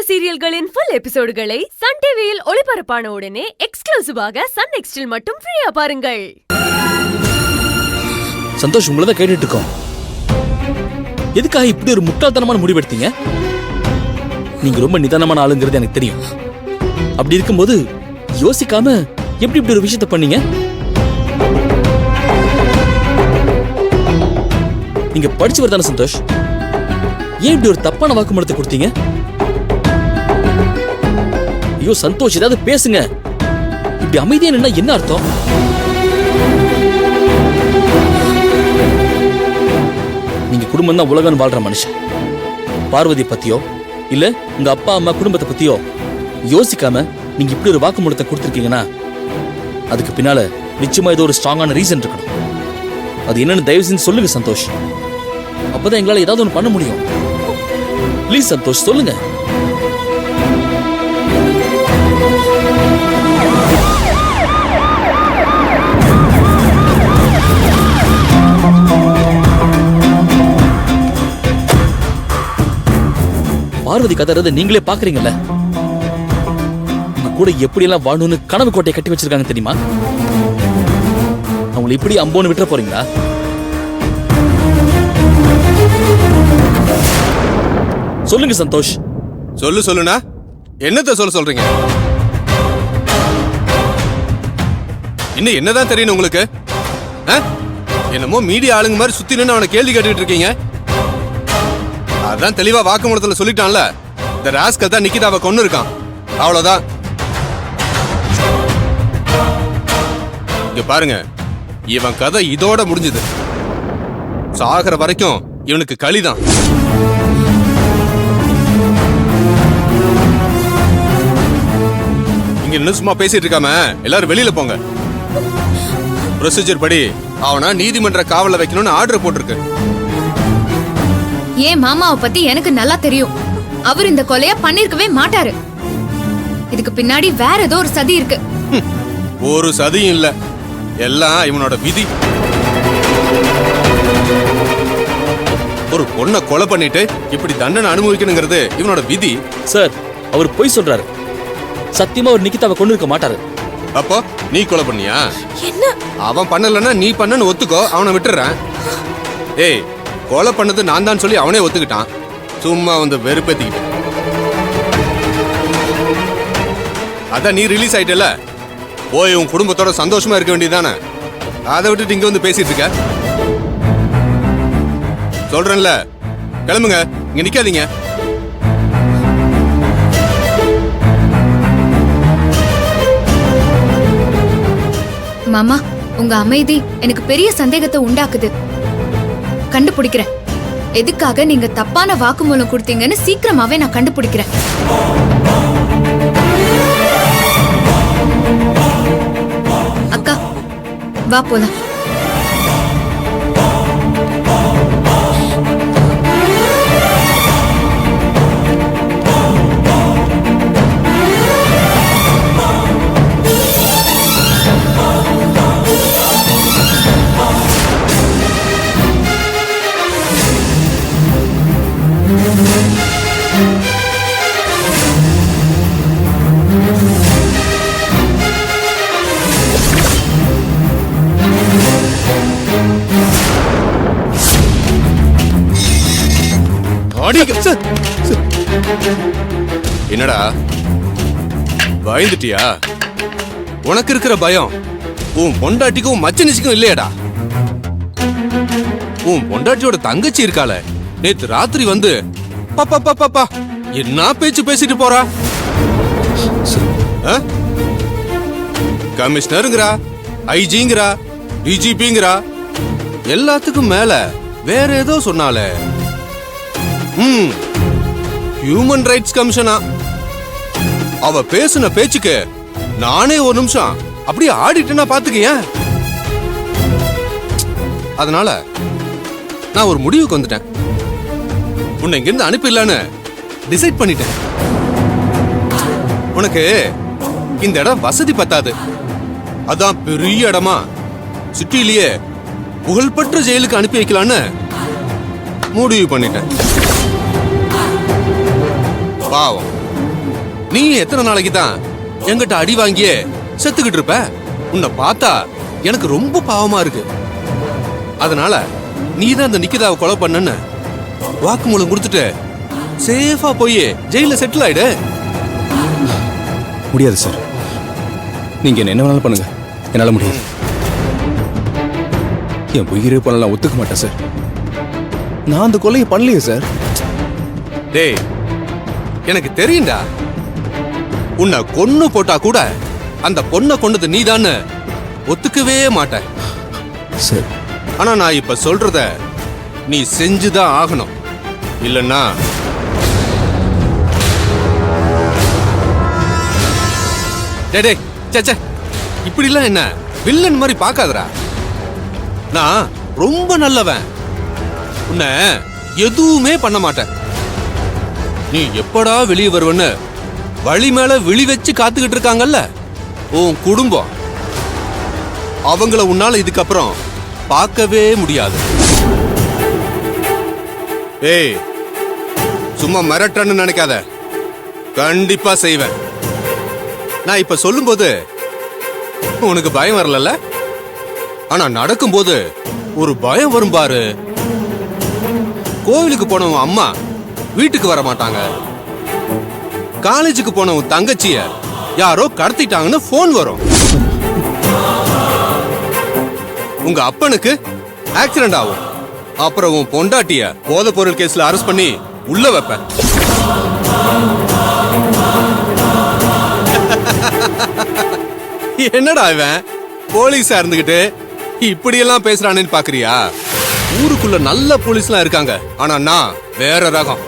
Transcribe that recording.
சீரியல்களின் full எபிசோடுகளை Sun டிவியில் ஒளிபரப்பான உடனே எக்ஸ்க்ளூசிவாக சன் நெக்ஸ்டில் மட்டும் ஃப்ரீயா பாருங்கள். சந்தோஷ், உங்களை தான் கேட்டுட்டு இருக்கோம். எதுக்காக இப்படி ஒரு முட்டாள்தனமான முடிவு எடுத்தீங்க? நீங்க ரொம்ப நிதானமான ஆளுங்கிறது எனக்கு தெரியும். அப்படி இருக்கும்போது யோசிக்காம எப்படி இப்படி ஒரு விஷயத்த பண்ணீங்க? நீங்க படிச்சவர் தானே சந்தோஷ்? ஏன் இப்படி ஒரு தப்பான வாக்குமூலத்தை கொடுத்தீங்க? ஐயோ சந்தோஷ், ஏதாவது பேசுங்க. இப்படி அமைதியா நின்னா என்ன அர்த்தம்? நீங்க குடும்பம் தான் உலகம் வாழ்ற மனுஷன். பார்வதி பத்தியோ இல்ல உங்க அப்பா அம்மா குடும்பத்தை பத்தியோ யோசிக்காம நீங்க இப்படி ஒரு வாக்குமூலத்தை கொடுத்திருக்கீங்கன்னா அதுக்கு பின்னால நிச்சயமா ஏதோ ஒரு ஸ்ட்ராங்கான ரீசன் இருக்கணும். அது என்னன்னு தயவு செஞ்சு சொல்லுங்க சந்தோஷ். அப்பதான் எங்களால ஏதாவது ஒன்று பண்ண முடியும். ப்ளீஸ் சந்தோஷ், சொல்லுங்க. பார்வதி கதறதை நீங்களே பாக்குறீங்கல்ல. உங்க கூட எப்படி எல்லாம் வாழணும்னு கனவு கோட்டையை கட்டி வச்சிருக்காங்க தெரியுமா? அவங்களை இப்படி அம்போன்னு விட்டுற போறீங்களா? சொல்லுங்க சந்தோஷ். சொல்லுனா என்னத்த சொல்றீங்க? இன்னும் என்னதான் தெரியும் உங்களுக்கு? என்னமோ மீடியா ஆளுங்க மாதிரி சுத்தி நின்று அவனை கேள்வி கேட்டுட்டு இருக்கீங்க. அதான் தெளிவா வாக்குமூலத்துல சொல்லிட்டான்ல, இந்த ராஸ்கல் தான் நிக்கிதாவை கொன்னு இருக்கான். அவ்வளவுதான். இங்க பாருங்க, இவன் கதை இதோட முடிஞ்சது. சாகர வரைக்கும் இவனுக்கு களிதான். இங்க இன்னும் சும்மா பேசிட்டு இருக்காம எல்லாரும் வெளியில போங்க. ப்ரொசீஜர் படி அவனா நீதிமன்ற காவல வைக்கணும்னு ஆர்டர் போட்டிருக்கு. ஏன் மாமாவை பத்தி எனக்கு நல்லா தெரியும். அவர் இந்த கொலைய பண்ணிருக்கவே மாட்டாரு. இதுக்கு பின்னாடி வேற ஏதோ ஒரு சதி இருக்கு. ஒரு சதியும் இல்ல, எல்லாம் இவனோட விதி. ஒரு பொண்ணை கொலை பண்ணிட்டு இப்படி தண்டனை அனுபவிக்கணுங்கிறது இவனோட விதி. சார், அவர் பொய் சொல்றாரு. சத்தியமா ஒரு நிக்கிதாவை கொண்டு இருக்க மாட்டாரு. அப்போ நீ கொலை பண்ணியா? என்ன? அவன் பண்ணலன்னா நீ பண்ணன்னு ஒத்துக்கோ, அவனை விட்டுறேன். ஏய், கொலை பண்ணது நான் தான் சொல்லி அவனே ஒத்துக்கிட்டான். சும்மா வந்து வெறுப்பேத்திக்கிட்டு. அதான் நீ ரிலீஸ் ஆயிட்டல, போய் உன் குடும்பத்தோட சந்தோஷமா இருக்க வேண்டியதானே. அதை விட்டுட்டு இங்க வந்து பேசிட்டு இருக்க. சொல்றேன்ல, கிளம்புங்க, இங்க நிக்காதீங்க. மாமா, உங்க அமைதி எனக்கு பெரிய சந்தேகத்தை உண்டாக்குது. கண்டுபிடிக்கிறேன். எதுக்காக நீங்க தப்பான வாக்குமூலம் கொடுத்தீங்கன்னு சீக்கிரமாவே நான் கண்டுபிடிக்கிறேன். அக்கா, வா போலாம். என்னடா பயந்துட்டியா? உனக்கு இருக்கிற பயம் உன் பொண்டாட்டிக்கும் மச்சனிச்சுக்கும் இல்லையடா. உன் பொண்டாட்டியோட தங்கச்சி இருக்கால, நேத்து ராத்திரி வந்து பாப்பா பாப்பா என்ன பேச்சு பேசிட்டு போறா. கமிஷனருங்கிறா, ஐஜிங்கிறா, டிஜிபிங்கிறா, எல்லாத்துக்கும் மேல வேற ஏதோ சொன்னாலே. ஹியூமன் ரைட்ஸ் கமிஷனா? அவ பேசுன பேச்சுக்கு நானே ஒரு நிமிஷம் அப்படியே ஆடிட்டேன்னா பாத்துக்க. அதனால நான் ஒரு முடிவுக்கு வந்துட்டேன். உன்னை இங்கிருந்து அனுப்பிடலான்னு டிசைட் பண்ணிட்டேன். உனக்கு இந்த இடம் வசதி பத்தாது. அதான் பெரிய இடமா சிட்டிலேயே புகழ்பெற்ற ஜெயிலுக்கு அனுப்பி வைக்கலான்னு முடிவு பண்ணிட்டேன். பாவம் நீ எத்தனை நாளைக்கு தான் என்கிட்ட அடி வாங்கியே செத்துக்கிட்டு இருப்ப? உன்னை பார்த்தா எனக்கு ரொம்ப பாவமா இருக்கு. அதனால நீ தான் அந்த நிக்கிதாவை கொலை பண்ணன்னு வாக்குமூலம் கொடுத்துட்டு சேஃபா போய் ஜெயில செட்டில் ஆயிடு. முடியாது சார். நீங்க என்ன வேணாலும் பண்ணுங்க, என்னால முடியாது. என் உயிரே போனாலும் நான் ஒத்துக்க மாட்டேன் சார். நான் அந்த கொலையை பண்ணலையே சார். டேய், எனக்கு தெரியும்டா. உன்னை கொன்னு போட்டா கூட அந்த பொண்ணை கொன்னது நீதான்னு ஒத்துக்கவே மாட்டேன் சார். ஆனா நான் இப்ப சொல்றத நீ செஞ்சுதான் ஆகணும். இல்லன்னா டேய் சே, இப்படிலாம் என்ன வில்லன் மாதிரி பார்க்காதடா. நான் ரொம்ப நல்லவன். உன்னை எதுவுமே பண்ண மாட்டேன். நீ எப்படா வெளியே வருவன்னு வழி மேல விழி வச்சு காத்துக்கிட்டு இருக்காங்கல்ல உன் குடும்பம். அவங்கள உன்னால இதுக்கப்புறம் பார்க்கவே முடியாது. ஏய், சும்மா மிரட்டன்னு நினைக்காத. கண்டிப்பா செய்வேன். நான் இப்ப சொல்லும்போது உனக்கு பயம் வரல, ஆனா நடக்கும்போது ஒரு பயம் வரும் பாரு. கோவிலுக்கு போனவன் அம்மா வீட்டுக்கு வர மாட்டாங்க. காலேஜுக்கு போனவன் தங்கச்சிய யாரோ கடத்திட்டாங்கன்னு போன் வரும். உங்க அப்பனுக்கு ஆக்சிடென்ட் ஆகும். அப்புறம் உன் பொண்டாட்டிய போதைப் பொருள் கேஸ்ல அரெஸ்ட் பண்ணி உள்ள வைப்பேன். என்னடா இவன் போலீஸா இருந்துகிட்டு இப்படியெல்லாம் பேசுறானேன்னு பாக்குறியா? ஊருக்குள்ள நல்ல போலீஸ்லாம் இருக்காங்க, ஆனா நான் வேற ரகம்.